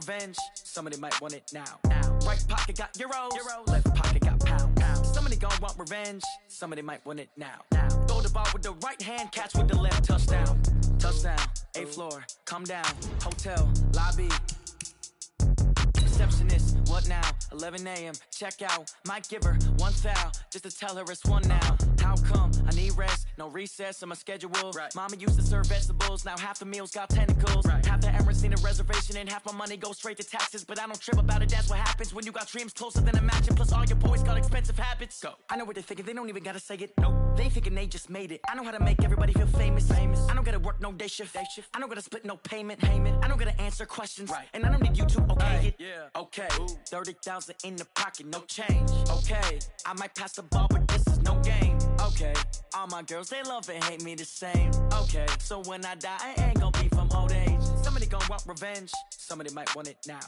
revenge, somebody might want it now. Right pocket got euros, left pocket got pounds. Somebody gon' want revenge, somebody might want it now. Throw the ball with the right hand, catch with the left, touchdown. Touchdown, 8th floor, come down, hotel, lobby. Receptionist, what now? 11 a.m. check out. Might give her one foul just to tell her it's one now. How come? I need rest, no recess on my schedule. Mama used to serve vegetables, now half the meals got tentacles. Half the errands need a reservation and half my money goes straight to taxes. But I don't trip about it, that's what happens when you got dreams closer than a mansion. Plus all your boys got expensive habits. Go. I know what they're thinking, they don't even gotta say it. Nope. They thinking they just made it. I know how to make everybody feel famous. I don't gotta work no day shift. I don't gotta split no payment. I don't gotta answer questions. And I don't need you to okay it. Okay, 30,000 in the pocket, no change. Okay, I might pass the ball, but this is no game. Okay, all my girls, they love and hate me the same. Okay, so when I die, I ain't gon' be from old age. Somebody gon' want revenge, somebody might want it now.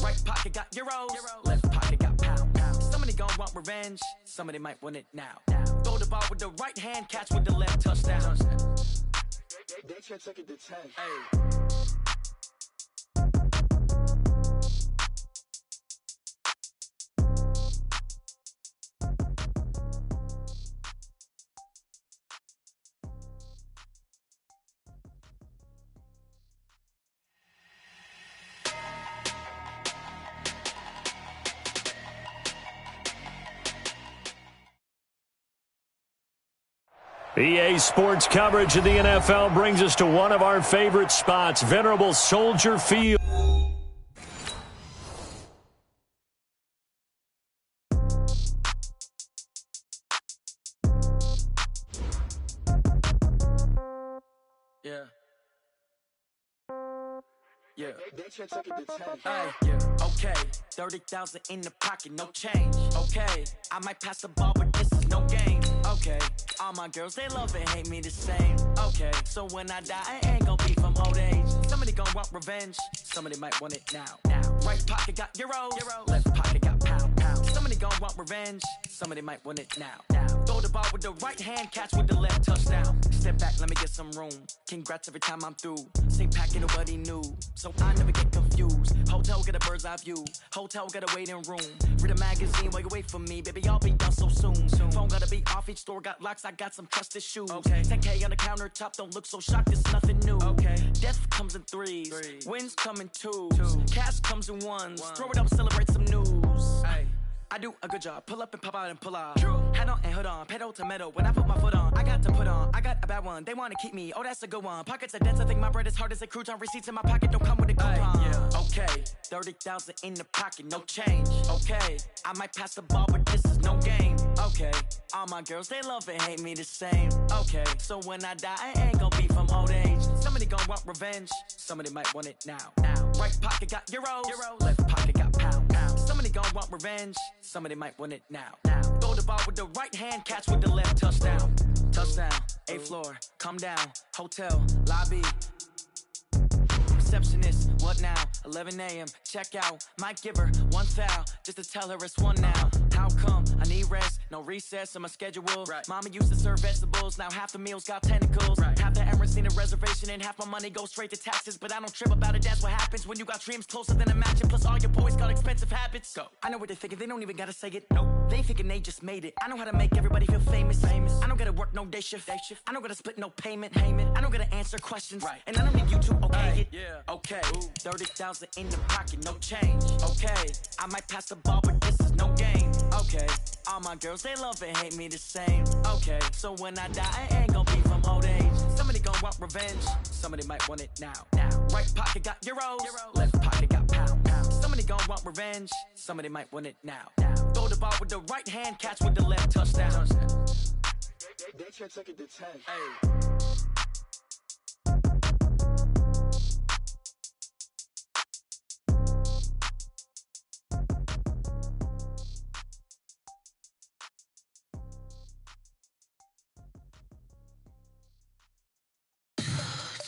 Right pocket got euros, left pocket got pounds. Somebody gon' want revenge, somebody might want it now. Throw the ball with the right hand, catch with the left, touchdown. They can't take it to 10. Hey. EA Sports coverage of the NFL brings us to one of our favorite spots, venerable Soldier Field. Yeah. They can't take it to 10. Hey, yeah. Okay, 30,000 in the pocket, no change. Okay, I might pass the ball, but this is no game. Okay, all my girls, they love and hate me the same. Okay, so when I die, I ain't gon' be from old age. Somebody gon' want revenge, somebody might want it now. Right pocket got euros, left pocket got pounds. Somebody gon' want revenge, somebody might want it now. Throw the ball with the right hand, catch with the left, touchdown. Step back, let me get some room. Congrats every time I'm through. Same packet, nobody knew, so I never get confused. Hotel get a bird's eye view, hotel got a waiting room. Read a magazine while you wait for me, baby, I'll be done so soon. Phone gotta be off, each store got locks, I got some trusted shoes. 10K on the countertop, don't look so shocked, it's nothing new. Death comes in threes, wins come in twos, cash comes in ones. Throw it up, celebrate some news. I do a good job, pull up and pop out and pull out. Head on and hood on, pedal to metal. When I put my foot on, I got to put on. I got a bad one, they wanna keep me, oh that's a good one. Pockets are dense, I think my bread is hard as a crouton. Receipts in my pocket don't come with a coupon. Okay, 30,000 in the pocket, no change. Okay, I might pass the ball, but this is no game. Okay, all my girls, they love and hate me the same. Okay, so when I die, I ain't gon' be from old age. Somebody gon' want revenge, somebody might want it now. Right pocket got euros, left pocket got pounds. Somebody gon' want revenge, somebody might want it now. Throw the ball with the right hand, catch with the left, touchdown. Touchdown, 8th floor, come down, hotel, lobby. Receptionist, what now? 11 a.m. check out. Might give her one foul just to tell her it's one now. How come? I need rest, no recess on my schedule. Mama used to serve vegetables, now half the meals got tentacles. Half the errands need a reservation and half my money goes straight to taxes. But I don't trip about it, that's what happens when you got dreams closer than a mansion. Plus all your boys got expensive habits. Go. I know what they're thinking, they don't even gotta say it. Nope. They thinking they just made it. I know how to make everybody feel famous. I don't gotta work no day shift. I don't gotta split no payment. I don't gotta answer questions. And I don't need you to okay it. Okay, 30,000 in the pocket, no change. Okay, I might pass the ball, but this is no game. Okay, all my girls, they love and hate me the same. Okay, so when I die, I ain't gon' be from old age. Somebody gon' want revenge, somebody might want it now. Right pocket got euros, left pocket got pounds. Somebody gon' want revenge, somebody might want it now. Throw the ball with the right hand, catch with the left, touchdown. They can't take it to 10.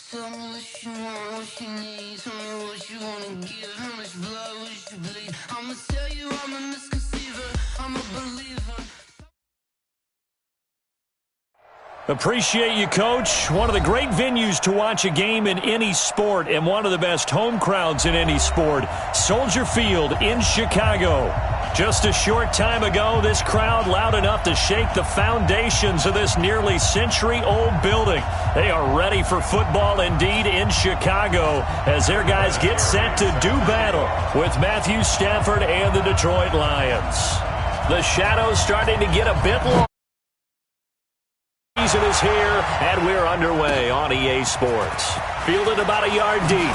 Tell me what you want, what you need. Tell me what you wanna give. How much blood would you bleed? I'ma tell you I'm a misconceiver. I'm a believer. Appreciate you, Coach. One of the great venues to watch a game in any sport and one of the best home crowds in any sport, Soldier Field in Chicago. Just a short time ago, this crowd loud enough to shake the foundations of this nearly century-old building. They are ready for football indeed in Chicago as their guys get set to do battle with Matthew Stafford and the Detroit Lions. The shadows starting to get a bit long. Season is here, and we're underway on EA Sports. Fielded about a yard deep.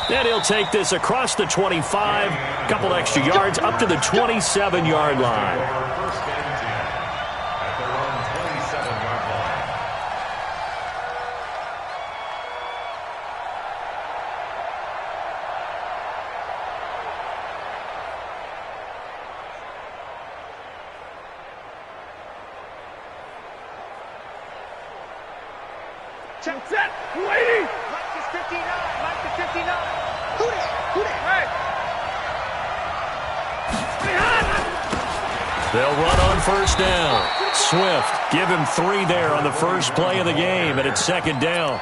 And he'll take this across the 25, a couple extra yards up to the 27-yard line. Check, set, waiting. Mike is 59, Mike is 59. Who that? Hey. They'll run on first down. Swift, give him 3 there on the first play of the game, and it's second down.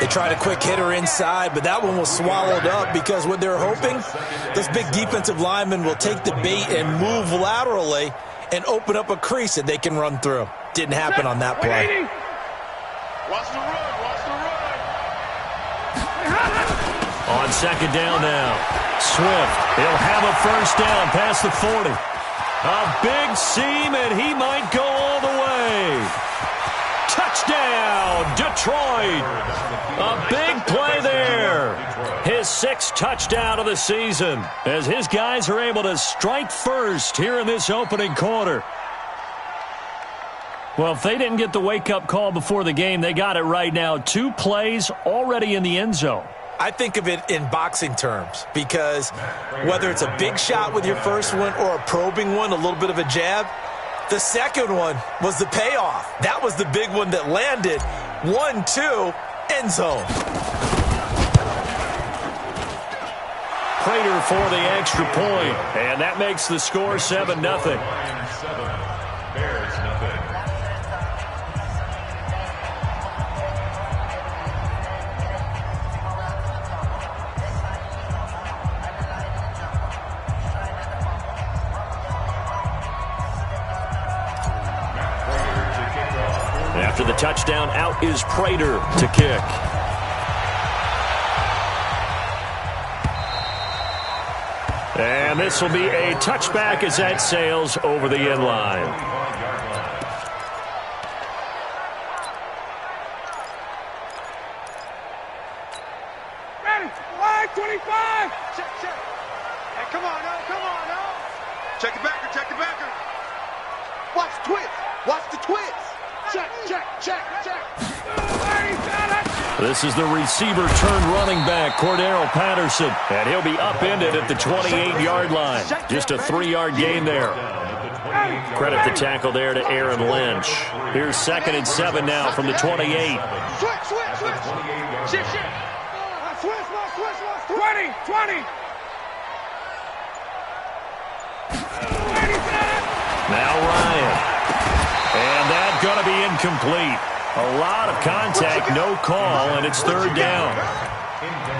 They tried a quick hitter inside, but that one was swallowed up because what they're hoping, those big defensive linemen will take the bait and move laterally and open up a crease that they can run through. Didn't happen on that play. Watch the run, watch the run. On second down now, Swift, he'll have a first down past the 40. A big seam, and he might go all the way. Touchdown, Detroit. A big play there. His 6th touchdown of the season as his guys are able to strike first here in this opening quarter. Well, if they didn't get the wake-up call before the game, they got it right now. 2 plays already in the end zone. I think of it in boxing terms because whether it's a big shot with your first one or a probing one, a little bit of a jab, the second one was the payoff. That was the big one that landed. 1-2, end zone. Prater for the extra point, and that makes the score 7-0. After the touchdown, out is Prater to kick. And this will be a touchback as that sails over the end line. Ready, line 25. Check, check. Hey, come on now, come on now. Check the backer, check the backer. Watch the twist, watch the twist. Check, check, check, check. This is the receiver turned running back, Cordero Patterson, and he'll be upended at the 28-yard line. Just a 3-yard gain there. Credit the tackle there to Aaron Lynch. Here's 2nd and 7 now from the 28. Switch, switch, switch. Shift, shift. Switch, switch, switch. 20, 20. Now Ryan. And that's going to be incomplete. A lot of contact, no call, and it's 3rd down.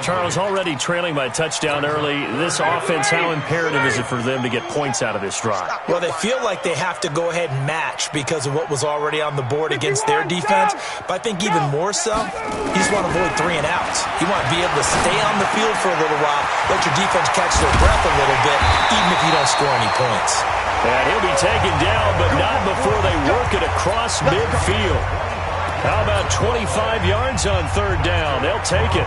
Charles, already trailing by a touchdown early. This offense, how imperative is it for them to get points out of this drive? Well, they feel like they have to go ahead and match because of what was already on the board against their defense. But I think even more so, you just want to avoid 3 and outs. You want to be able to stay on the field for a little while, let your defense catch their breath a little bit, even if you don't score any points. And he'll be taken down, but not before they work it across midfield. How about 25 yards on 3rd down? They'll take it.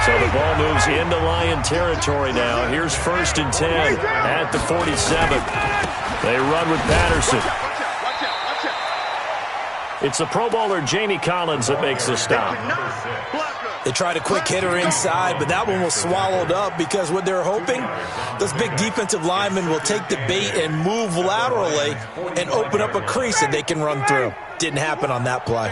So the ball moves into Lion territory now. Here's 1st and 10 at the 47. They run with Patterson. It's the Pro Bowler Jamie Collins that makes the stop. They tried a quick hitter inside, but that one was swallowed up because what they're hoping, those big defensive linemen will take the bait and move laterally and open up a crease that they can run through. Didn't happen on that play.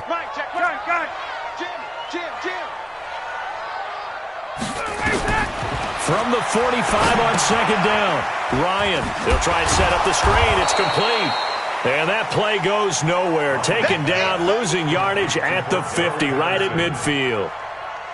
From the 45 on second down. Ryan, they'll try and set up the screen. It's complete. And that play goes nowhere. Taken down, losing yardage at the 50, right at midfield.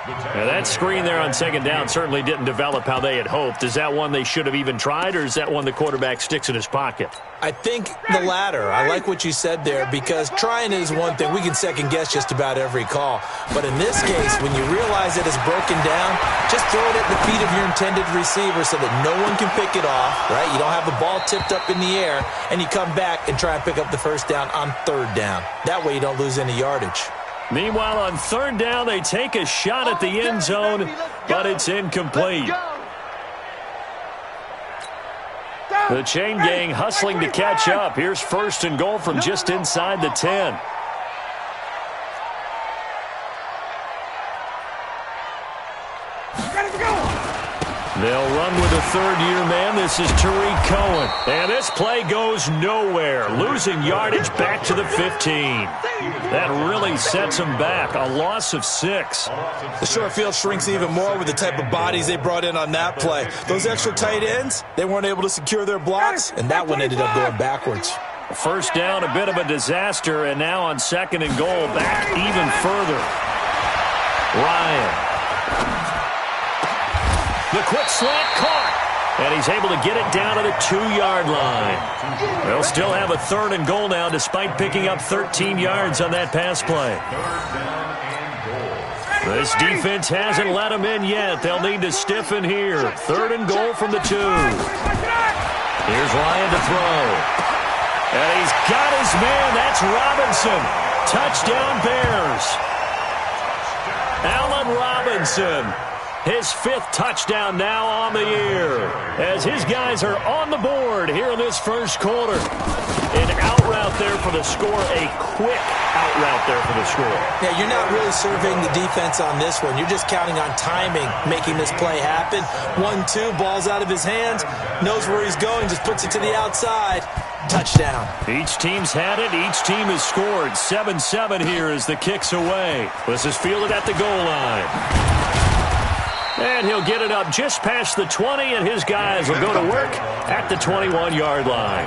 And that screen there on second down certainly didn't develop how they had hoped. Is that one they should have even tried, or is that one the quarterback sticks in his pocket? I think the latter. I like what you said there, because trying is one thing. We can second-guess just about every call. But in this case, when you realize it is broken down, just throw it at the feet of your intended receiver so that no one can pick it off, right? You don't have the ball tipped up in the air, and you come back and try and pick up the first down on third down. That way you don't lose any yardage. Meanwhile, on third down, they take a shot at the end zone, but it's incomplete. The chain gang hustling to catch up. Here's first and goal from just inside the 10. They'll run with a third-year man. This is Tariq Cohen. And this play goes nowhere. Losing yardage back to the 15. That really sets them back. A loss of 6. The short field shrinks even more with the type of bodies they brought in on that play. Those extra tight ends, they weren't able to secure their blocks, and that one ended up going backwards. First down, a bit of a disaster, and now on second and goal, back even further. Ryan. The quick slant caught, and he's able to get it down to the 2-yard line. They'll still have a third and goal now despite picking up 13 yards on that pass play. This defense hasn't let them in yet. They'll need to stiffen here. Third and goal from the 2. Here's Ryan to throw. And he's got his man. That's Robinson. Touchdown Bears. Allen Robinson. His 5th touchdown now on the year as his guys are on the board here in this first quarter. An out route there for the score, a quick out route there for the score. Yeah, you're not really surveying the defense on this one. You're just counting on timing, making this play happen. 1-2, ball's out of his hands, knows where he's going, just puts it to the outside. Touchdown. Each team's had it. Each team has scored. 7-7 here as the kick's away. This is fielded at the goal line. And he'll get it up just past the 20, and his guys will go to work at the 21-yard line.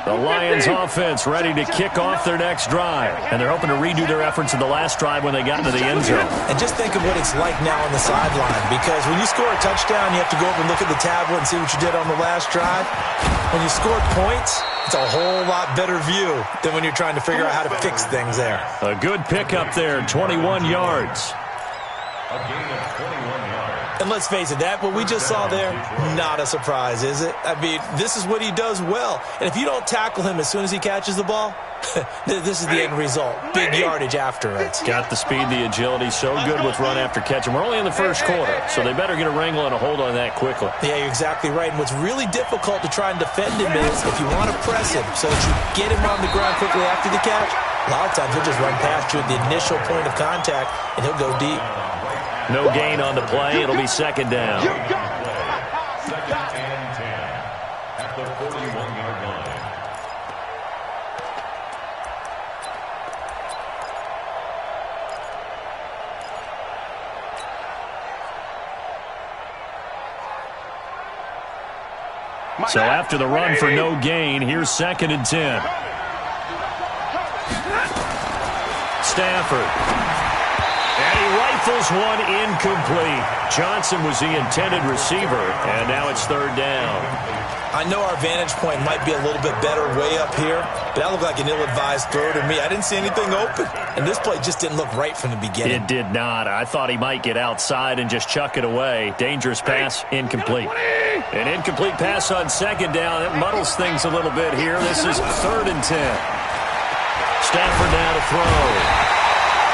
The Lions offense ready to kick off their next drive. And they're hoping to redo their efforts in the last drive when they got into the end zone. And just think of what it's like now on the sideline, because when you score a touchdown, you have to go over and look at the tablet and see what you did on the last drive. When you scored points, it's a whole lot better view than when you're trying to figure out how to fix things there. A good pickup there, 21 yards. A gain of 21 yards. And let's face it, that what we just saw there, not a surprise, is it? I mean, this is what he does well. And if you don't tackle him as soon as he catches the ball, this is the end result. Big yardage after it. Got the speed, the agility, so good with run after catch. And we're only in the first quarter, so they better get a wrangle and a hold on that quickly. Yeah, you're exactly right. And what's really difficult to try and defend him is if you want to press him so that you get him on the ground quickly after the catch, a lot of times he'll just run past you at the initial point of contact, and he'll go deep. No gain on the play. It'll be second down. Second and 10 at the 41-yard line. So after the run for no gain, here's second and 10. Stafford. And he rifles one incomplete. Johnson was the intended receiver, and now it's third down. I know our vantage point might be a little bit better way up here, but that looked like an ill-advised throw to me. I didn't see anything open, and this play just didn't look right from the beginning. It did not. I thought he might get outside and just chuck it away. Dangerous pass, incomplete. An incomplete pass on second down. It muddles things a little bit here. This is third and 10. Stafford now to throw.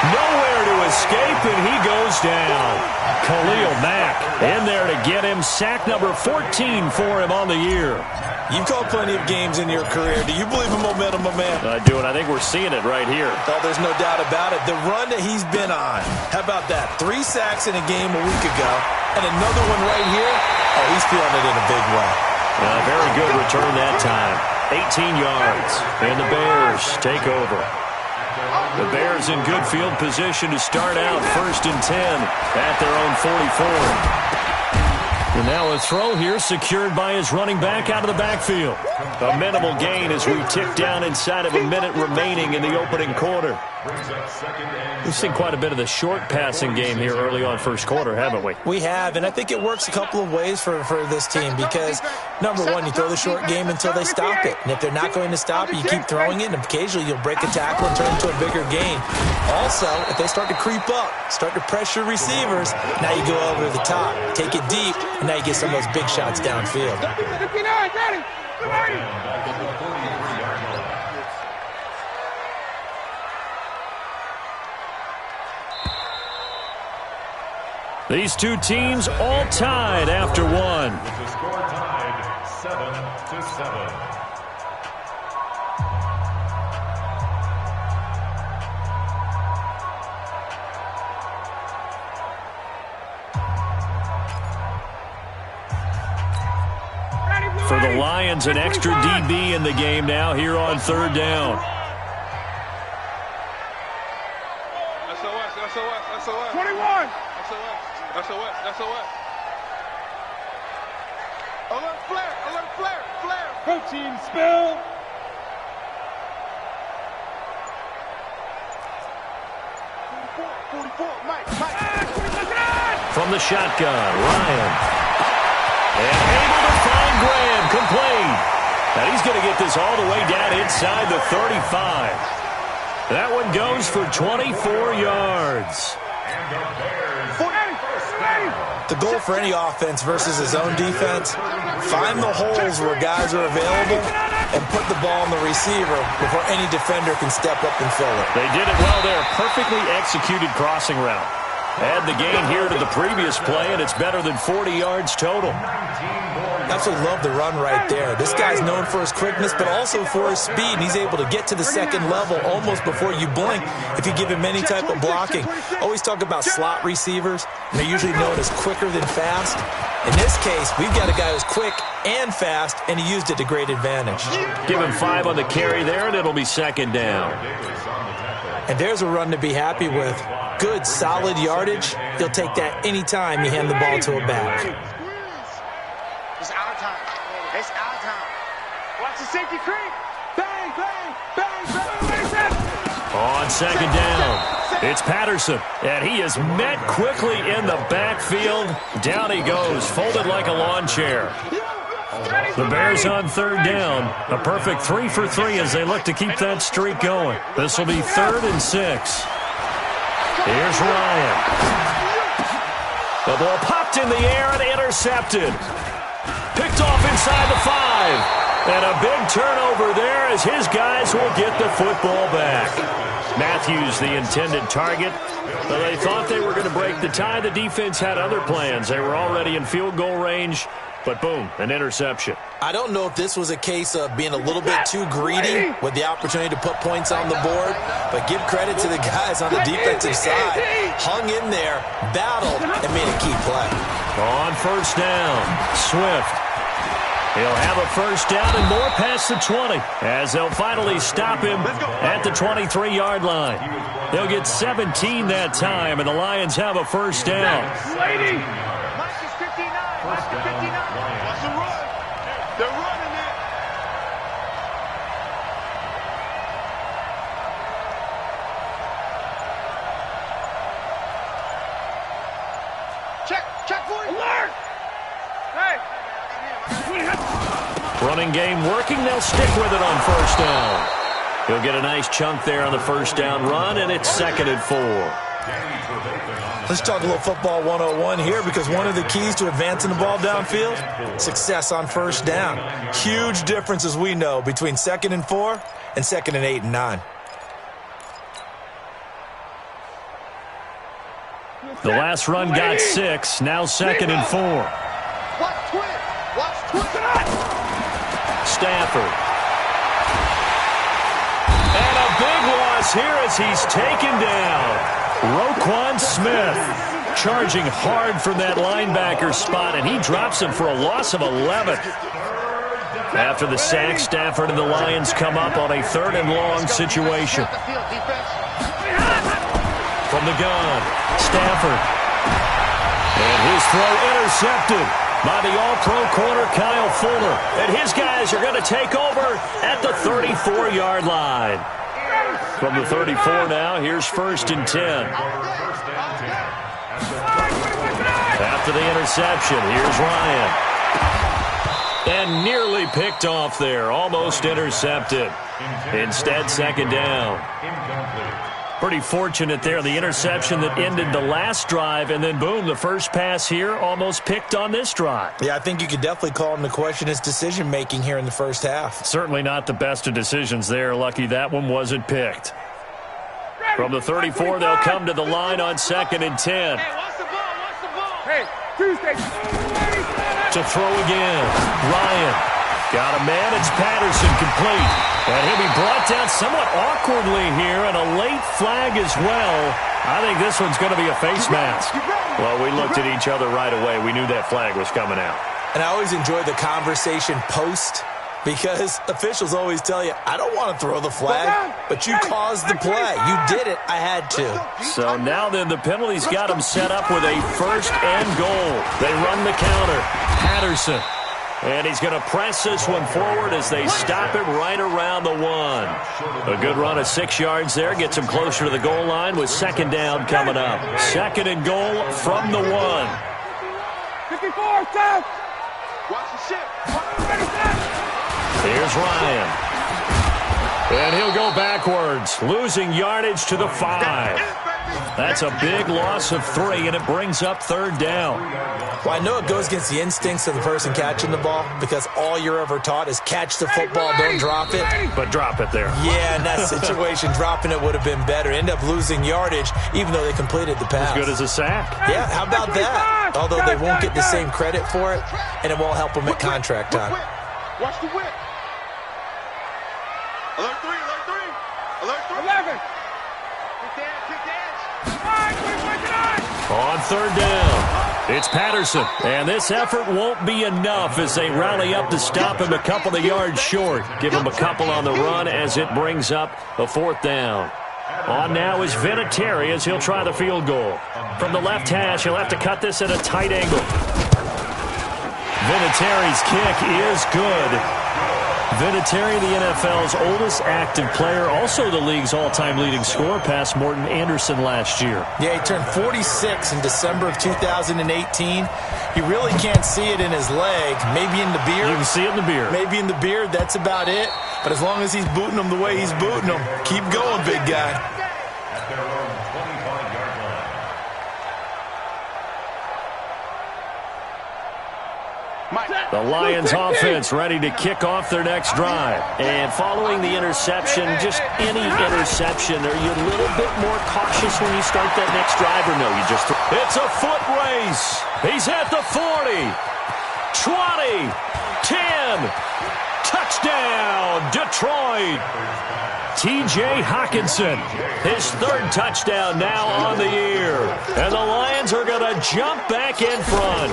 Nowhere to escape, and he goes down. Khalil Mack in there to get him. Sack number 14 for him on the year. You've called plenty of games in your career. Do you believe in momentum, my man? I do, and I think we're seeing it right here. Oh, there's no doubt about it. The run that he's been on. How about that? 3 sacks in a game a week ago, and another one right here. Oh, he's feeling it in a big way. Very good return that time. 18 yards, and the Bears take over. The Bears in good field position to start out 1st and 10 at their own 44. And now a throw here secured by his running back out of the backfield. A minimal gain as we tick down inside of a minute remaining in the opening quarter. We've seen quite a bit of the short passing game here early on first quarter, haven't we? We have, and I think it works a couple of ways for this team because, number one, you throw the short game until they stop it. And if they're not going to stop it, you keep throwing it, and occasionally you'll break a tackle and turn it into a bigger gain. Also, if they start to creep up, start to pressure receivers, now you go over the top, take it deep, and now you get some of those big shots downfield. These two teams all tied after one. With the score tied 7-7. For the Lions, an extra DB in the game now here on 3rd down. SOS. 21. SOS. Alert flare. Protein spill. Mike. From the shotgun, Ryan. And able to find Graham, complete. And he's going to get this all the way down inside the 35. That one goes for 24 yards. The goal for any offense versus his own defense, find the holes where guys are available and put the ball on the receiver before any defender can step up and fill it. They did it well there. Perfectly executed crossing route. Add the gain here to the previous play, and it's better than 40 yards total. Absolutely love the run right there. This guy's known for his quickness, but also for his speed. He's able to get to the second level almost before you blink if you give him any type of blocking. Always talk about slot receivers, and they're usually known as quicker than fast. In this case, we've got a guy who's quick and fast, and he used it to great advantage. Give him 5 on the carry there, and it'll be 2nd down. And there's a run to be happy with. Good, solid yardage. He'll take that anytime you hand the ball to a back. It's our time. Watch the safety creep. Bang. On 2nd down, it's Patterson, and he is met quickly in the backfield. Down he goes, folded like a lawn chair. The Bears on 3rd down. A perfect 3 for 3 as they look to keep that streak going. This will be 3rd and 6. Here's Ryan. The ball popped in the air and intercepted. Picked off inside the 5. And a big turnover there as his guys will get the football back. Matthews, the intended target. But they thought they were going to break the tie. The defense had other plans. They were already in field goal range. But boom, an interception. I don't know if this was a case of being a little bit too greedy with the opportunity to put points on the board, but give credit to the guys on the defensive side. Hung in there, battled, and made a key play. On 1st down, Swift. He'll have a 1st down and more past the 20 as they'll finally stop him at the 23-yard line. They'll get 17 that time, and the Lions have a 1st down. Watch the run. They're running it. Check, boy. Alert. Hey. Running game working. They'll stick with it on 1st down. He'll get a nice chunk there on the 1st down run, and it's 2nd and 4. Let's talk a little football 101 here because one of the keys to advancing the ball downfield, success on 1st down. Huge difference, as we know, between 2nd and 4 and 2nd and 8 and 9. The last run got 6, now 2nd and 4. Watch twist. Stafford. And a big loss here as he's taken down. Roquan Smith charging hard from that linebacker spot, and he drops him for a loss of 11. After the sack, Stafford and the Lions come up on a 3rd and long situation. From the gun, Stafford. And his throw intercepted by the all-pro corner Kyle Fuller. And his guys are going to take over at the 34-yard line. From the 34 now, here's 1st and 10. After the interception, here's Ryan. And nearly picked off there. Almost intercepted. Instead, 2nd down. Pretty fortunate there. The interception that ended the last drive, and then, boom, the first pass here almost picked on this drive. Yeah, I think you could definitely call him to question his decision-making here in the first half. Certainly not the best of decisions there. Lucky that one wasn't picked. From the 34, they'll come to the line on 2nd and 10. Hey, what's the ball? What's the ball? Hey, Tuesday. To throw again. Ryan. Got a man. It's Patterson complete. And he'll be brought down somewhat awkwardly here, and a late flag as well. I think this one's going to be a face mask. Well, we looked at each other right away. We knew that flag was coming out. And I always enjoy the conversation post, because officials always tell you, I don't want to throw the flag, but you caused the play. You did it. I had to. So now then the penalty's got them set up with a 1st and goal. They run the counter. Patterson. And he's going to press this one forward as they stop him right around the 1. A good run of 6 yards there. Gets him closer to the goal line with 2nd down coming up. 2nd and goal from the 1. 54, stop! Watch the ship. Here's Ryan. And he'll go backwards, losing yardage to the 5. That's a big loss of 3, and it brings up 3rd down. Well, I know it goes against the instincts of the person catching the ball, because all you're ever taught is catch the football, don't drop it. But drop it there. Yeah, in that situation, dropping it would have been better. End up losing yardage, even though they completed the pass. As good as a sack. Yeah, how about that? Although they won't get the same credit for it, and it won't help them at contract time. Watch the whip. Alert 3, alert 3. Alert 3. 11. Kick the edge. On 3rd down, it's Patterson. And this effort won't be enough as they rally up to stop him a couple of yards short. Give him a couple on the run as it brings up a 4th down. On now is Vinatieri as he'll try the field goal. From the left hash, he'll have to cut this at a tight angle. Vinatieri's kick is good. Vinatieri, the NFL's oldest active player, also the league's all-time leading scorer, past Morton Anderson last year. Yeah, he turned 46 in December of 2018. You really can't see it in his leg. Maybe in the beard. You can see it in the beard. Maybe in the beard, that's about it. But as long as he's booting them the way he's booting them, keep going, big guy. At their own 25-yard line. The Lions offense ready to kick off their next drive. And following the interception, just any interception, are you a little bit more cautious when you start that next drive, or no? You just It's a foot race. He's at the 40, 20, 10. Touchdown, Detroit. T.J. Hockenson, his 3rd touchdown now on the year. And the Lions are going to jump back in front.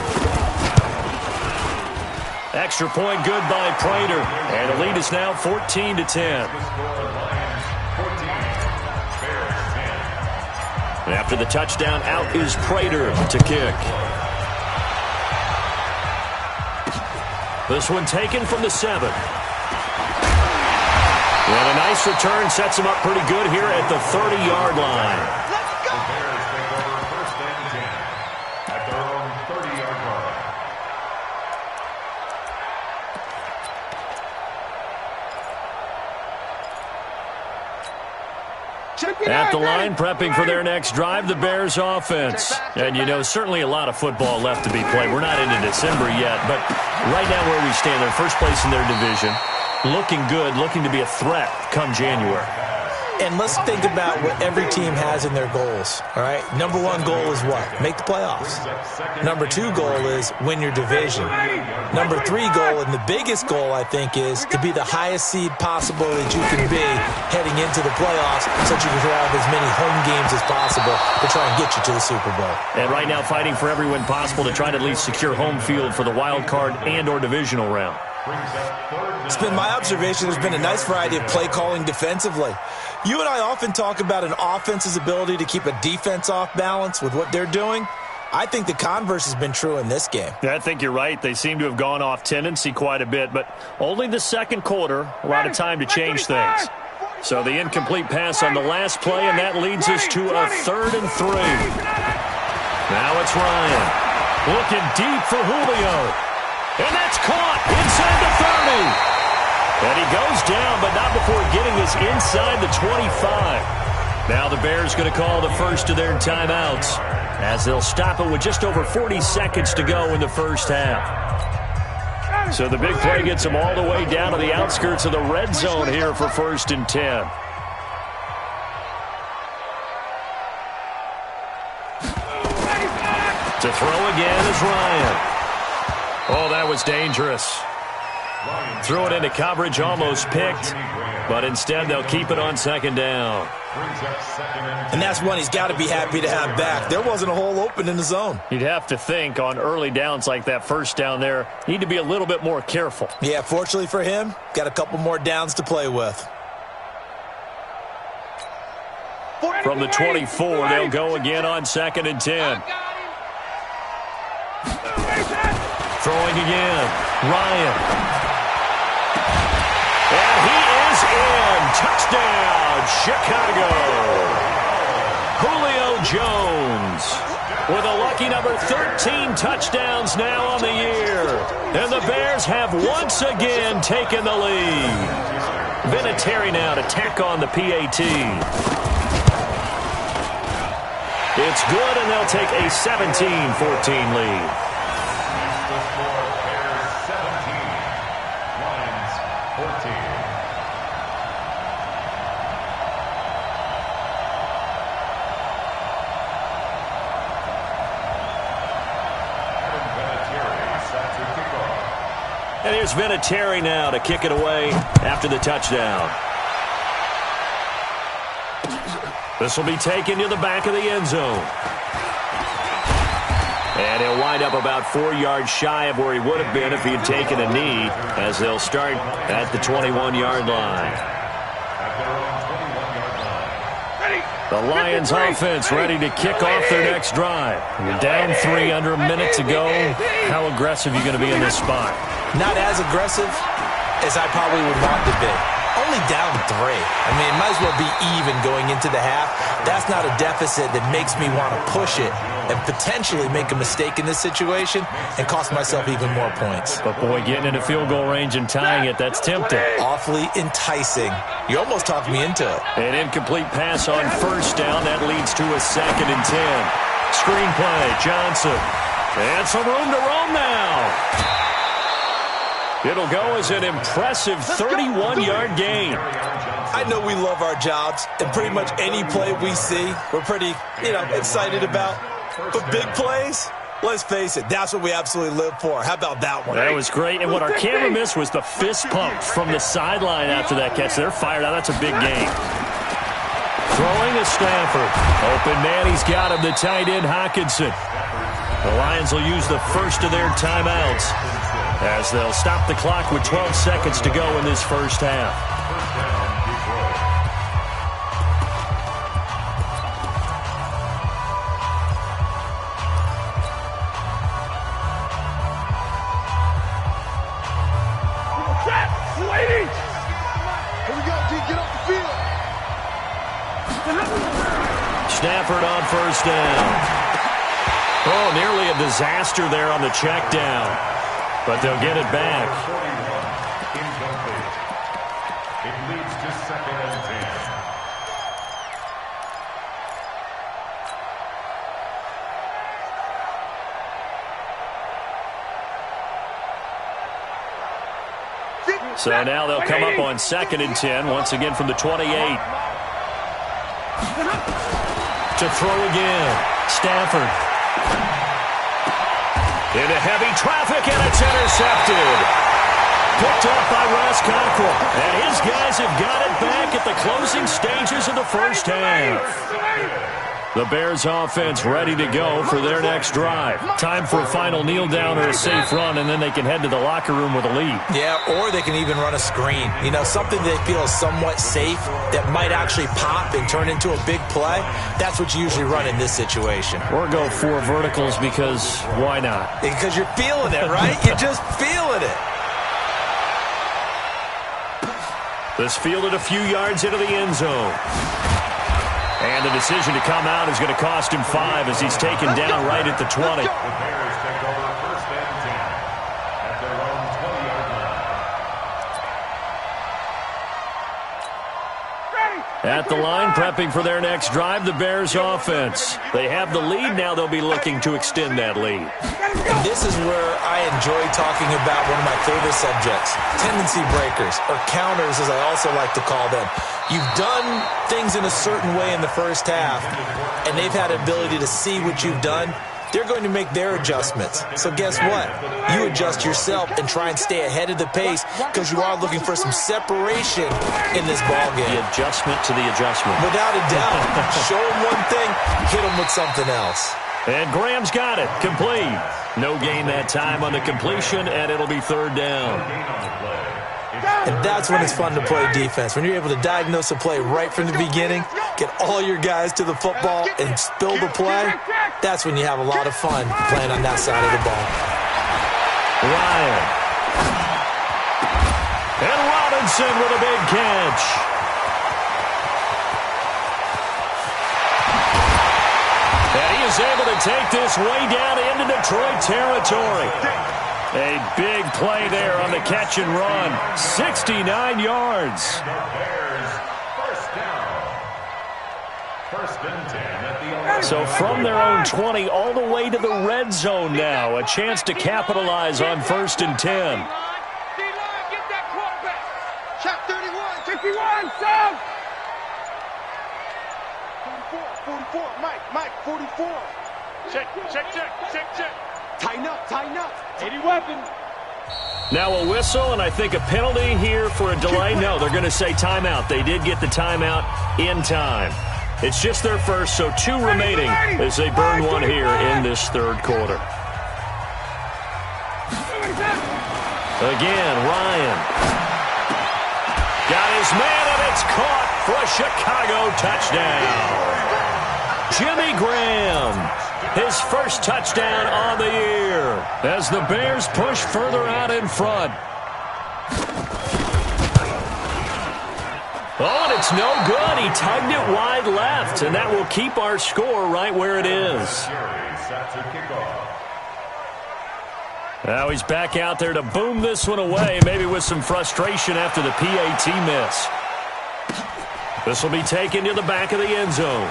Extra point good by Prater. And the lead is now 14-10. After the touchdown, out is Prater to kick. This one taken from the 7. And a nice return sets him up pretty good here at the 30-yard line. At the line, prepping for their next drive, the Bears offense. And, you know, certainly a lot of football left to be played. We're not into December yet, but right now where we stand, they're first place in their division. Looking good, looking to be a threat come January. And let's think about what every team has in their goals, all right? Number 1 goal is what? Make the playoffs. Number 2 goal is win your division. Number 3 goal, and the biggest goal, I think, is to be the highest seed possible that you can be heading into the playoffs so that you can have as many home games as possible to try and get you to the Super Bowl. And right now fighting for every win possible to try to at least secure home field for the wild card and or divisional round. It's been my observation there's been a nice variety of play calling defensively. You and I often talk about an offense's ability to keep a defense off balance with what they're doing. I think the converse has been true in this game. Yeah, I think you're right. They seem to have gone off tendency quite a bit, but only the second quarter, a lot of time to change things. So the incomplete pass on the last play, and that leads us to a 3rd and 3. Now it's Ryan. Looking deep for Julio. And that's caught inside the 30. And he goes down, but not before getting this inside the 25. Now the Bears going to call the first of their timeouts, as they'll stop it with just over 40 seconds to go in the first half. So the big play gets them all the way down to the outskirts of the red zone here for 1st and 10. To throw again is Ryan. Oh, that was dangerous. Threw it into coverage, almost picked, but instead they'll keep it on 2nd down. And that's one he's got to be happy to have back. There wasn't a hole open in the zone. You'd have to think on early downs like that 1st down there, need to be a little bit more careful. Yeah, fortunately for him, got a couple more downs to play with. From the 24, they'll go again on 2nd and 10. Throwing again, Ryan. And he is in. Touchdown, Chicago. Julio Jones with a lucky number 13 touchdowns now on the year. And the Bears have once again taken the lead. Vinatieri now to tack on the PAT. It's good, and they'll take a 17-14 lead. And here's Vinatieri now to kick it away after the touchdown. This will be taken to the back of the end zone. And he'll wind up about 4 yards shy of where he would have been if he had taken a knee, as they'll start at the 21-yard line. The Lions offense ready to kick off their next drive. You're down 3 under a minute to go. How aggressive are you going to be in this spot? Not as aggressive as I probably would want to be. Only down 3. I mean, it might as well be even going into the half. That's not a deficit that makes me want to push it and potentially make a mistake in this situation and cost myself even more points. But, boy, getting into field goal range and tying it, that's tempting. Awfully enticing. You almost talked me into it. An incomplete pass on 1st down. That leads to a 2nd and 10. Screenplay, Johnson. And some room to roam now. It'll go as an impressive 31-yard gain. I know we love our jobs, and pretty much any play we see, we're pretty, excited about. But big plays, let's face it, that's what we absolutely live for. How about that one? That was great, and what our camera missed was the fist pump from the sideline after that catch. They're fired out. That's a big gain. Throwing to Stafford. Open man, he's got him, the tight end, Hockenson. The Lions will use the first of their timeouts, as they'll stop the clock with 12 seconds to go in this first half. Here we go, D. Get off the field. Stafford on 1st down. Oh, nearly a disaster there on the check down. But they'll get it back. Incomplete. It leads to 2nd and 10. So now they'll come up on 2nd and 10, once again from the 28. To throw again, Stafford. Into heavy traffic, and it's intercepted. Picked off by Ross Cockrell. And his guys have got it back at the closing stages of the first half. The Bears offense ready to go for their next drive. Time for a final kneel down or a safe run, and then they can head to the locker room with a lead. Yeah, or they can even run a screen. You know, something they feel is somewhat safe that might actually pop and turn into a big play. That's what you usually run in this situation. Or go 4 verticals because why not? Because you're feeling it, right? You're just feeling it. This fielded a few yards into the end zone. And the decision to come out is going to cost him 5 as he's taken down right at the 20. The Bears take over 1st and 10 at their own 20-yard line. At the line, prepping for their next drive, the Bears offense. They have the lead. Now they'll be looking to extend that lead. And this is where I enjoy talking about one of my favorite subjects, tendency breakers, or counters as I also like to call them. You've done things in a certain way in the first half, and they've had the ability to see what you've done. They're going to make their adjustments. So guess what? You adjust yourself and try and stay ahead of the pace because you are looking for some separation in this ballgame. The adjustment to the adjustment. Without a doubt. Show them one thing, hit them with something else. And Graham's got it. Complete. No gain that time on the completion, and it'll be 3rd down. And that's when it's fun to play defense. When you're able to diagnose a play right from the beginning, get all your guys to the football, and spill the play, that's when you have a lot of fun playing on that side of the ball. Ryan. And Robinson with a big catch. And he is able to take this way down into Detroit territory. A big play there on the catch and run. 69 yards. The Bears, 1st down. 1st and 10 at the So from their own 20 all the way to the red zone now. A chance to capitalize on 1st and 10. D-line, get that quarterback. Shot 31, 51, Sam. 44, Mike, 44. Check. Tighten up. 80 weapons. Now a whistle, and I think a penalty here for a delay. No, they're going to say timeout. They did get the timeout in time. It's just their first, so 2 remaining as they burn one here in this 3rd quarter. Again, Ryan. Got his man, and it's caught for a Chicago touchdown. Jimmy Graham, his first touchdown on the year as the Bears push further out in front. Oh, and it's no good. He tugged it wide left, and that will keep our score right where it is. Now he's back out there to boom this one away, maybe with some frustration after the PAT miss. This will be taken to the back of the end zone.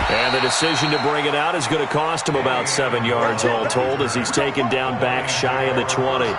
And the decision to bring it out is going to cost him about 7 yards all told as he's taken down back shy of the 20.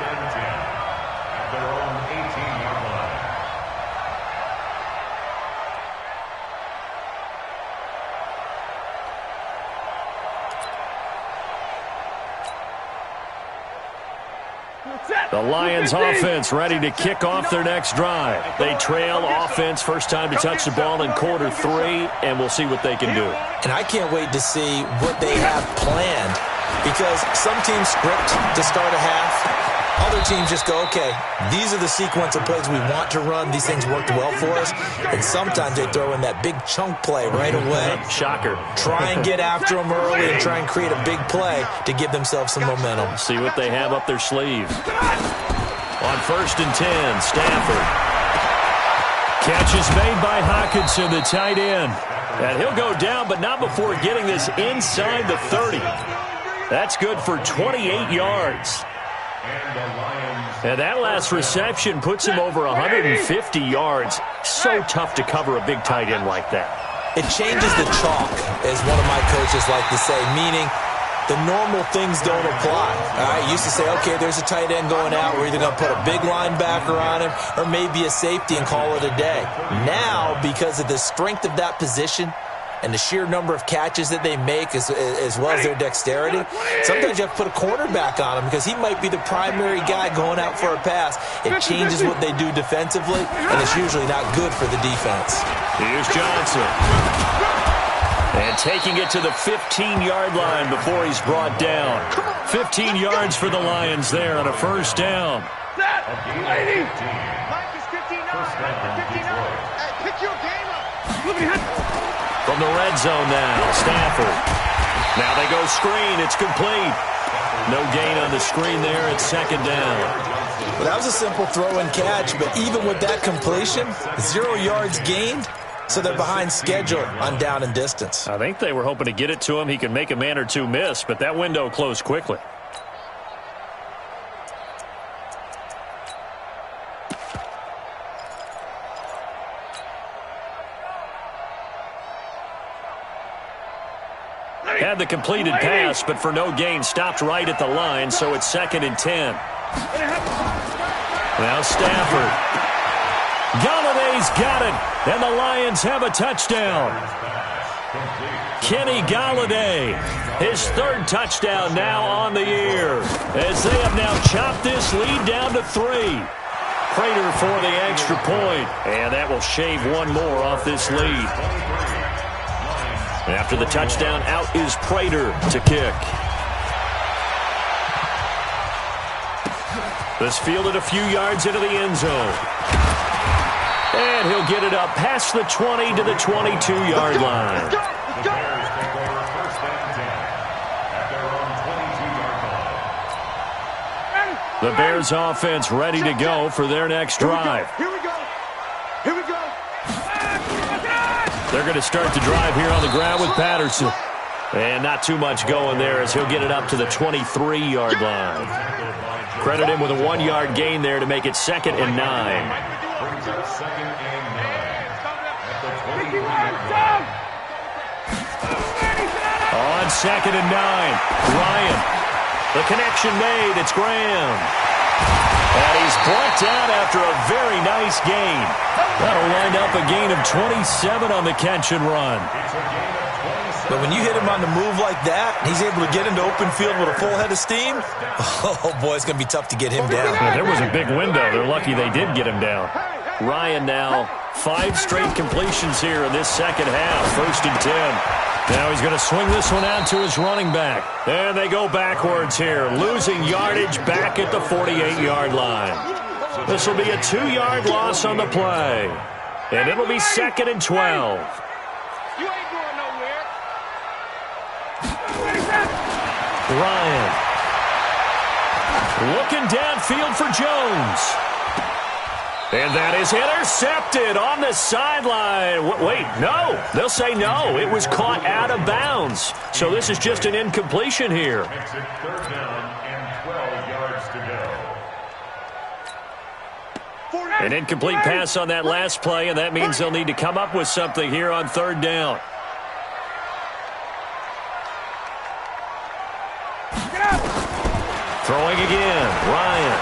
The Lions offense ready to kick off their next drive. They trail offense, first time to touch the ball in quarter 3, and we'll see what they can do. And I can't wait to see what they have planned because some teams script to start a half. Other teams just go, okay, these are the sequence of plays we want to run. These things worked well for us. And sometimes they throw in that big chunk play right away. Shocker. Try and get after them early and try and create a big play to give themselves some momentum. See what they have up their sleeve. On 1st and 10, Stafford. Catch is made by Hockenson, the tight end. And he'll go down, but not before getting this inside the 30. That's good for 28 yards. And that last reception puts him over 150 yards. So tough to cover a big tight end like that. It changes the chalk, as one of my coaches like to say, meaning the normal things don't apply. All right, used to say, okay, there's a tight end going out. We're either going to put a big linebacker on him or maybe a safety and call it a day. Now, because of the strength of that position and the sheer number of catches that they make as well as their dexterity, sometimes you have to put a cornerback on him because he might be the primary guy going out for a pass. It changes what they do defensively, and it's usually not good for the defense. Here's Johnson. And taking it to the 15-yard line before he's brought down. 15 yards for the Lions there on a first down. Mike is 59. Hey, pick your game up. From the red zone now, Stafford. Now they go screen. It's complete. No gain on the screen there. It's second down. Well, that was a simple throw and catch, but even with that completion, 0 yards gained. So they're behind schedule on down and distance. I think they were hoping to get it to him. He could make a man or two miss, but that window closed quickly. Had the completed pass, but for no gain, stopped right at the line, so it's 2nd and 10. Now Stafford. Galladay's got it, and the Lions have a touchdown. Kenny Galladay, his 3rd touchdown now on the year, as they have now chopped this lead down to 3. Prater for the extra point, and that will shave one more off this lead. After the touchdown, out is Prater to kick. This fielded a few yards into the end zone. And he'll get it up past the 20 to the 22-yard line. The Bears take over first and 10 at their own 22-yard line. The Bears offense ready to go for their next drive. Here we go. Here we go. They're going to start the drive here on the ground with Patterson. And not too much going there as he'll get it up to the 23-yard line. Credit him with a 1-yard gain there to make it 2nd and 9. Brings up 2nd and 9 at the 23-yard line. On 2nd and 9, Ryan. The connection made. It's Graham. And he's brought down after a very nice gain. That'll wind up a gain of 27 on the catch and run. But when you hit him on the move like that, he's able to get into open field with a full head of steam. Oh, boy, it's going to be tough to get him down. Yeah, there was a big window. They're lucky they did get him down. Ryan now 5 straight completions here in this second half. 1st and 10. Now he's going to swing this one out to his running back. And they go backwards here, losing yardage back at the 48-yard line. This will be a 2-yard loss on the play. And it'll be 2nd and 12. You ain't going nowhere. Ryan. Looking downfield for Jones. And that is intercepted on the sideline. Wait, no. They'll say no. It was caught out of bounds. So this is just an incompletion here. Makes it 3rd down and 12 yards to go. An incomplete pass on that last play, and that means they'll need to come up with something here on 3rd down. Throwing again, Ryan.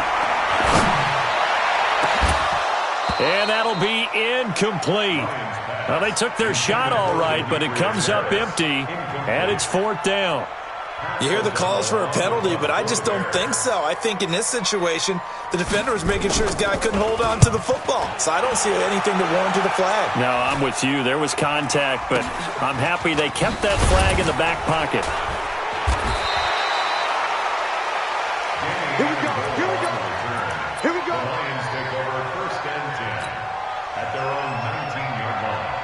And that'll be incomplete. Well, they took their shot all right, but it comes up empty, and it's 4th down. You hear the calls for a penalty, but I just don't think so. I think in this situation, the defender was making sure his guy couldn't hold on to the football. So I don't see anything that warranted a flag. No, I'm with you. There was contact, but I'm happy they kept that flag in the back pocket. Here we go. Here we go. Here we go. The Lions take over 1st and 10 at their own 19-yard line.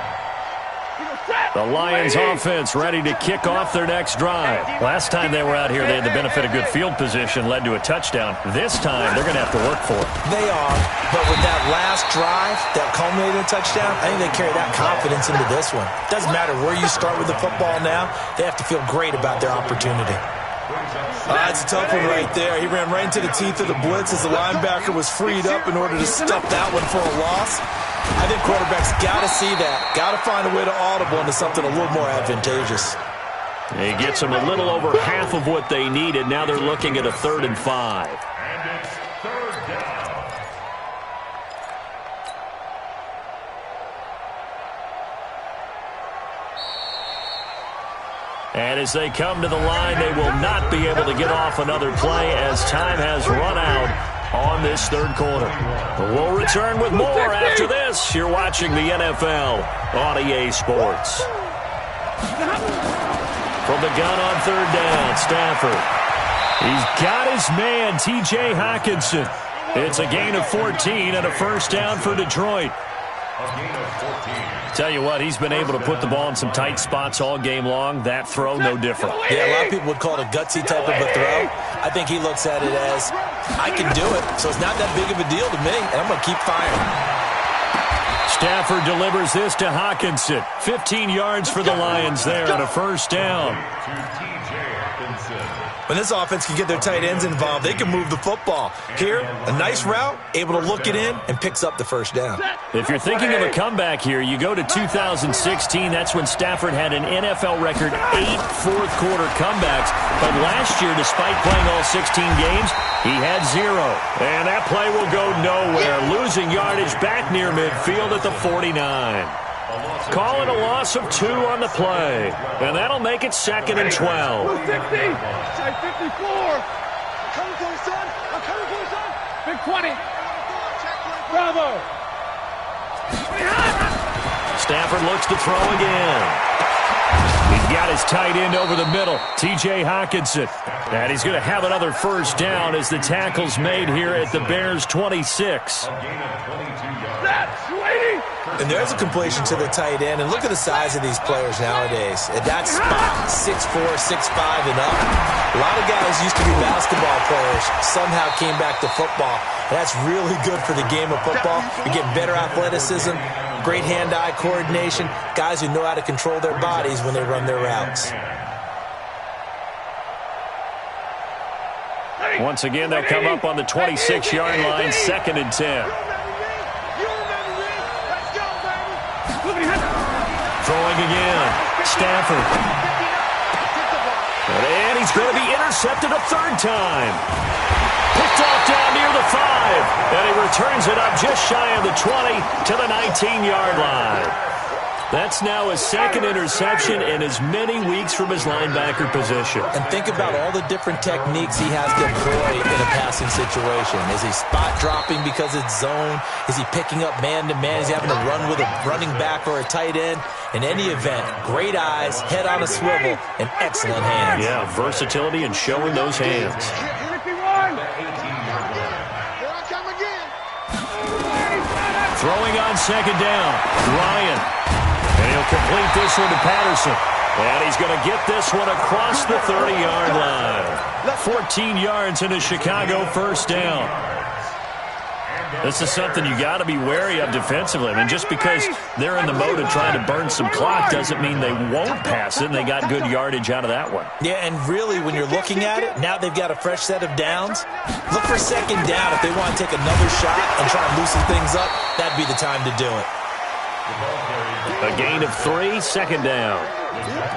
The Lions offense ready to kick off their next drive. Last time they were out here, they had the benefit of good field position, led to a touchdown. This time, they're going to have to work for it. They are, but with that last drive that culminated in a touchdown, I think they carry that confidence into this one. Doesn't matter where you start with the football now, they have to feel great about their opportunity. That's a tough one right there. He ran right into the teeth of the blitz as the linebacker was freed up in order to stuff that one for a loss. I think quarterbacks got to see that. Got to find a way to audible into something a little more advantageous. He gets them a little over half of what they needed. Now they're looking at a 3rd and 5. And it's 3rd down. And as they come to the line, they will not be able to get off another play as time has run out on this 3rd quarter. We'll return with more after this. You're watching the NFL on EA Sports. From the gun on third down, Stafford. He's got his man, T.J. Hockenson. It's a gain of 14 and a first down for Detroit. Tell you what, he's been able to put the ball in some tight spots all game long. That throw, no different. Yeah, a lot of people would call it a gutsy type of a throw. I think he looks at it as, I can do it, so it's not that big of a deal to me, and I'm going to keep firing. Stafford delivers this to Hockenson. 15 yards for the Lions there on a first down. When this offense can get their tight ends involved, they can move the football. Here, a nice route, able to look it in, and picks up the first down. If you're thinking of a comeback here, you go to 2016. That's when Stafford had an NFL record 8 fourth-quarter comebacks. But last year, despite playing all 16 games, he had 0. And that play will go nowhere, losing yardage back near midfield at the 49. Call it a loss of 2 on the play. And that'll make it 2nd and 12. 250. Side 54. I'm coming for you, son. I'm coming for you, son. Big 20. Bravo. Stafford looks to throw again. He's got his tight end over the middle, T.J. Hockenson. And he's going to have another first down as the tackle's made here at the Bears' 26. And there's a completion to the tight end. And look at the size of these players nowadays. At that spot, 6'4", 6'5", and up. A lot of guys used to be basketball players, somehow came back to football. And that's really good for the game of football. You're getting better athleticism, great hand-eye coordination, guys who know how to control their bodies when they run their routes. Once again, they'll come up on the 26-yard line, 2nd and 10. Throwing again, Stafford. And he's going to be intercepted a 3rd time. Picked off down near the 5. And he returns it up just shy of the 20 to the 19-yard line. That's now his 2nd interception in as many weeks from his linebacker position. And think about all the different techniques he has to employ in a passing situation. Is he spot dropping because it's zone? Is he picking up man-to-man? Is he having to run with a running back or a tight end? In any event, great eyes, head on a swivel, and excellent hands. Yeah, versatility and showing those hands. Throwing on 2nd down, Ryan. And he'll complete this one to Patterson. And he's going to get this one across the 30-yard line. 14 yards in a Chicago first down. This is something you got to be wary of defensively. I mean, just because they're in the mode of trying to burn some clock doesn't mean they won't pass it, and they got good yardage out of that one. Yeah, and really, when you're looking at it, now they've got a fresh set of downs. Look for 2nd down. If they want to take another shot and try to loosen things up, that'd be the time to do it. A gain of 3, 2nd down.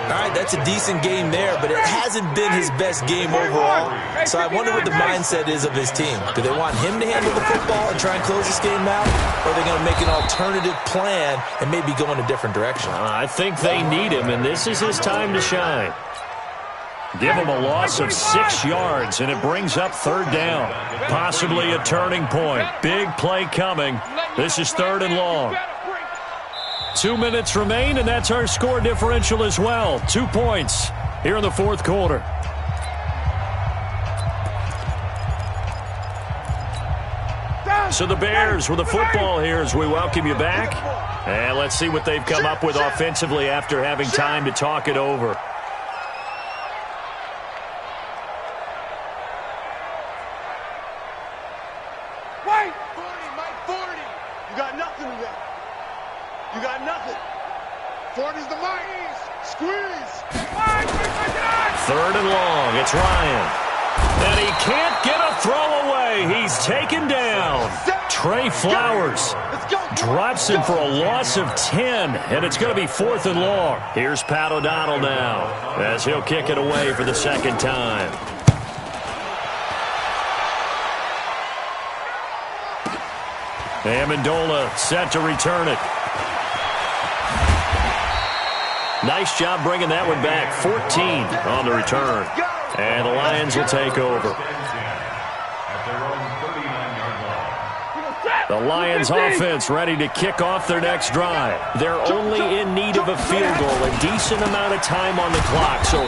All right, that's a decent game there, but it hasn't been his best game overall. So I wonder what the mindset is of his team. Do they want him to handle the football and try and close this game out? Or are they going to make an alternative plan and maybe go in a different direction? I think they need him, and this is his time to shine. Give him a loss of 6 yards, and it brings up 3rd down. Possibly a turning point. Big play coming. This is 3rd and long. 2 minutes remain, and that's our score differential as well. 2 points here in the 4th quarter. So the Bears with the football here as we welcome you back. And let's see what they've come up with offensively after having time to talk it over. Wait! 40, Mike, 40. You got nothing today. You got nothing. 40's the Mike. Squeeze. 3rd and long. It's Ryan. And he can't get a throw away. He's taken down. Trey Flowers drops him for a loss of 10. And it's going to be 4th and long. Here's Pat O'Donnell now as he'll kick it away for the 2nd time. Amendola set to return it. Nice job bringing that one back. 14 on the return. And the Lions will take over. The Lions offense ready to kick off their next drive. They're only in need of a field goal, a decent amount of time on the clock. So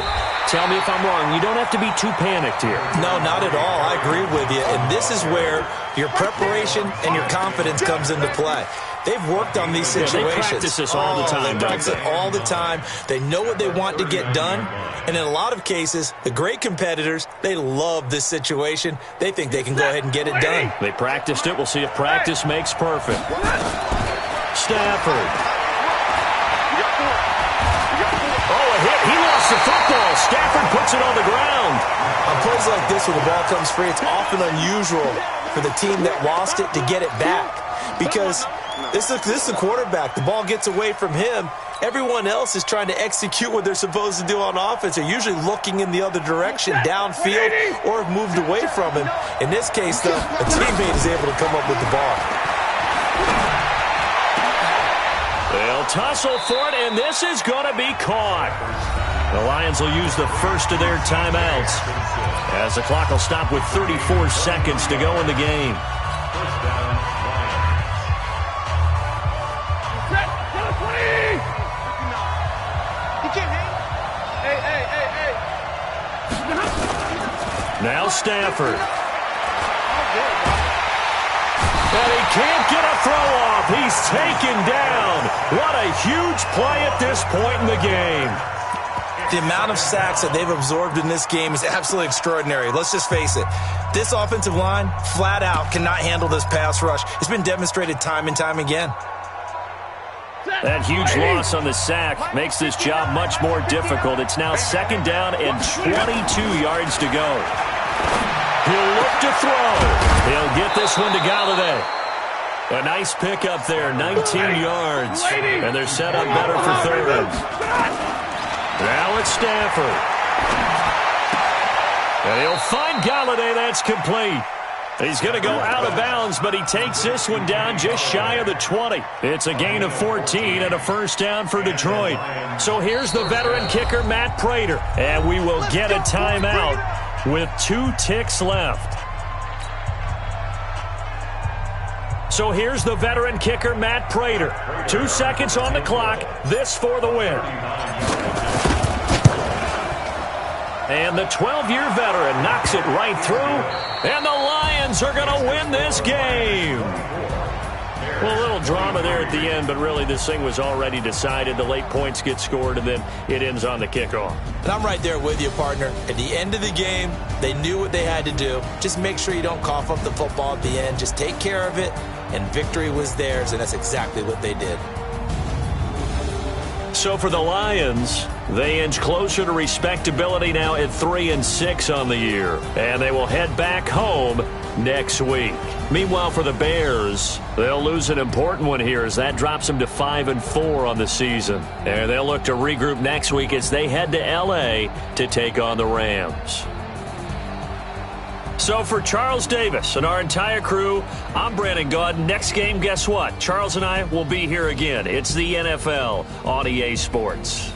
tell me if I'm wrong. You don't have to be too panicked here. No, not at all. I agree with you. And this is where your preparation and your confidence comes into play. They've worked on these situations. Yeah, they practice this all the time. They practice it all the time. They know what they want to get done. And in a lot of cases, the great competitors, they love this situation. They think they can go ahead and get it done. They practiced it. We'll see if practice makes perfect. Stafford. Oh, a hit. He lost the football. Stafford puts it on the ground. On plays like this, when the ball comes free, it's often unusual for the team that lost it to get it back. Because this is the quarterback. The ball gets away from him. Everyone else is trying to execute what they're supposed to do on offense. They're usually looking in the other direction, downfield, or have moved away from him. In this case, though, a teammate is able to come up with the ball. They'll tussle for it, and this is going to be caught. The Lions will use the first of their timeouts as the clock will stop with 34 seconds to go in the game. Now Stafford. And he can't get a throw off. He's taken down. What a huge play at this point in the game. The amount of sacks that they've absorbed in this game is absolutely extraordinary. Let's just face it. This offensive line, flat out, cannot handle this pass rush. It's been demonstrated time and time again. That huge loss on the sack makes this job much more difficult. It's now second down and 22 yards to go. He'll look to throw. He'll get this one to Galladay. A nice pickup there, 19 yards. And they're set up better for third. Now it's Stafford. And he'll find Galladay. That's complete. He's going to go out of bounds, but he takes this one down just shy of the 20. It's a gain of 14 and a first down for Detroit. So here's the veteran kicker, Matt Prater. And we will get a timeout with 2 ticks left. So here's the veteran kicker, Matt Prater. 2 seconds on the clock. This for the win. And the 12-year veteran knocks it right through. And the Lions are going to win this game. Well, a little drama there at the end, but really this thing was already decided. The late points get scored, and then it ends on the kickoff. And I'm right there with you, partner. At the end of the game, they knew what they had to do. Just make sure you don't cough up the football at the end. Just take care of it, and victory was theirs, and that's exactly what they did. So for the Lions, they inch closer to respectability now at 3-6 on the year. And they will head back home next week. Meanwhile, for the Bears, they'll lose an important one here as that drops them to 5-4 on the season. And they'll look to regroup next week as they head to L.A. to take on the Rams. So for Charles Davis and our entire crew, I'm Brandon Gaudin. Next game, guess what? Charles and I will be here again. It's the NFL on EA Sports.